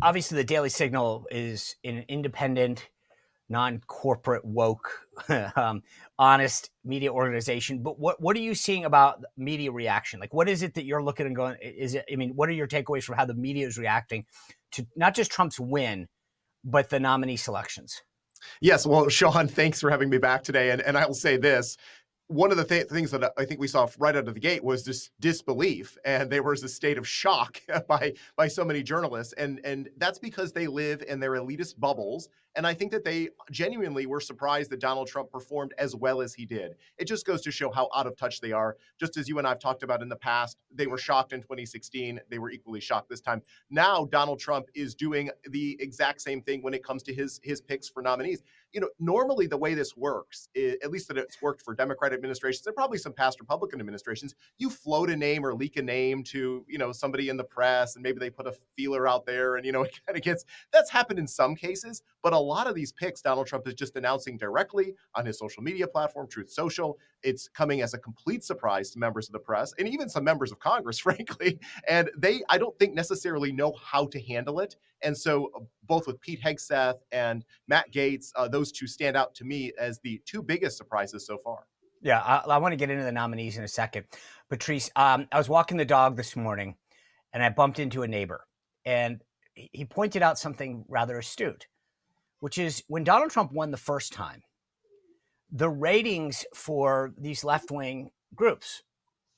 obviously the Daily Signal is an independent, non-corporate, woke, honest media organization. But what are you seeing about media reaction? Like, what is it that you're looking and going? Is it? I mean, what are your takeaways from how the media is reacting to not just Trump's win, but the nominee selections? Yes. Well, Sean, thanks for having me back today. And I will say this. One of the things that I think we saw right out of the gate was this disbelief, and there was a state of shock by so many journalists, and that's because they live in their elitist bubbles. And I think that they genuinely were surprised that Donald Trump performed as well as he did. It just goes to show how out of touch they are. Just as you and I've talked about in the past, they were shocked in 2016. They were equally shocked this time. Now Donald Trump is doing the exact same thing when it comes to his picks for nominees. Normally the way this works, at least that it's worked for Democratic administrations and probably some past Republican administrations, you float a name or leak a name to, somebody in the press, and maybe they put a feeler out there, and, it kind of gets, that's happened in some cases, but a lot of these picks, Donald Trump is just announcing directly on his social media platform, Truth Social. It's coming as a complete surprise to members of the press and even some members of Congress, frankly. And I don't think necessarily know how to handle it. And so both with Pete Hegseth and Matt Gaetz, those two stand out to me as the two biggest surprises so far. Yeah, I want to get into the nominees in a second. Patrice, I was walking the dog this morning and I bumped into a neighbor, and he pointed out something rather astute, which is when Donald Trump won the first time, the ratings for these left-wing groups,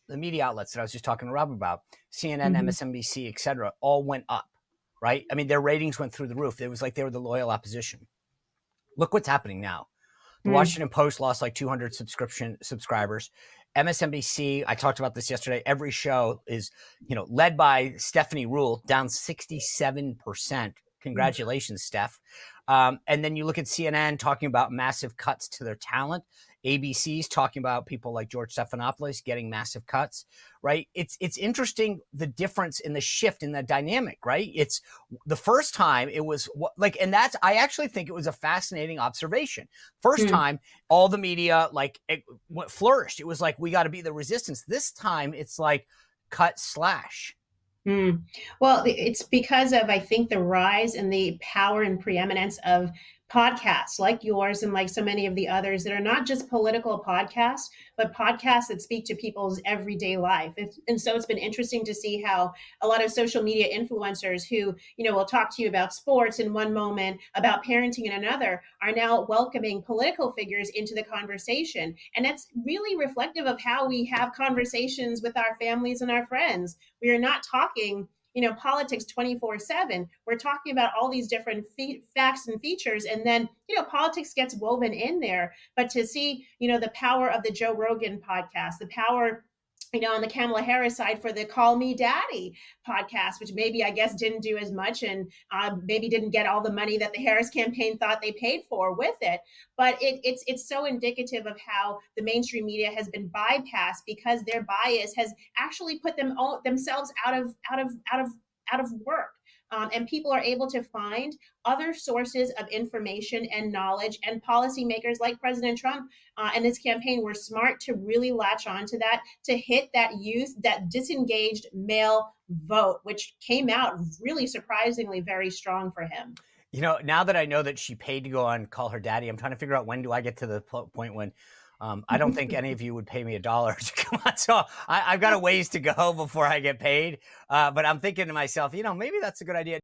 the media outlets that I was just talking to Rob about, CNN, MSNBC, et cetera, all went up, right? I mean, their ratings went through the roof. It was like they were the loyal opposition. Look what's happening now. The Washington Post lost like 200 subscribers. MSNBC, I talked about this yesterday. Every show is, led by Stephanie Ruhle, down 67%. Congratulations, Steph. And then you look at CNN talking about massive cuts to their talent. ABC's talking about people like George Stephanopoulos getting massive cuts, right? It's interesting, the difference in the shift in the dynamic, right? It's the first time it was and I actually think it was a fascinating observation. First time, all the media flourished. It was like, we got to be the resistance. This time it's like cut slash. Well, it's because of, I think, the rise and the power and preeminence of podcasts like yours and like so many of the others that are not just political podcasts, but podcasts that speak to people's everyday life. And so it's been interesting to see how a lot of social media influencers who, will talk to you about sports in one moment, about parenting in another, are now welcoming political figures into the conversation. And that's really reflective of how we have conversations with our families and our friends. We are not talking politics 24/7. We're talking about all these different facts and features. And then, politics gets woven in there. But to see, the power of the Joe Rogan podcast, the power, on the Kamala Harris side for the Call Me Daddy podcast, which maybe I guess didn't do as much and maybe didn't get all the money that the Harris campaign thought they paid for with it. But it's so indicative of how the mainstream media has been bypassed because their bias has actually put themselves out of work. And people are able to find other sources of information and knowledge, and policymakers like President Trump and his campaign were smart to really latch onto that, to hit that youth, that disengaged male vote, which came out really surprisingly very strong for him. Now that I know that she paid to go on Call Her Daddy, I'm trying to figure out, when do I get to the point when I don't think any of you would pay me $1 to come on. So I've got a ways to go before I get paid. But I'm thinking to myself, maybe that's a good idea.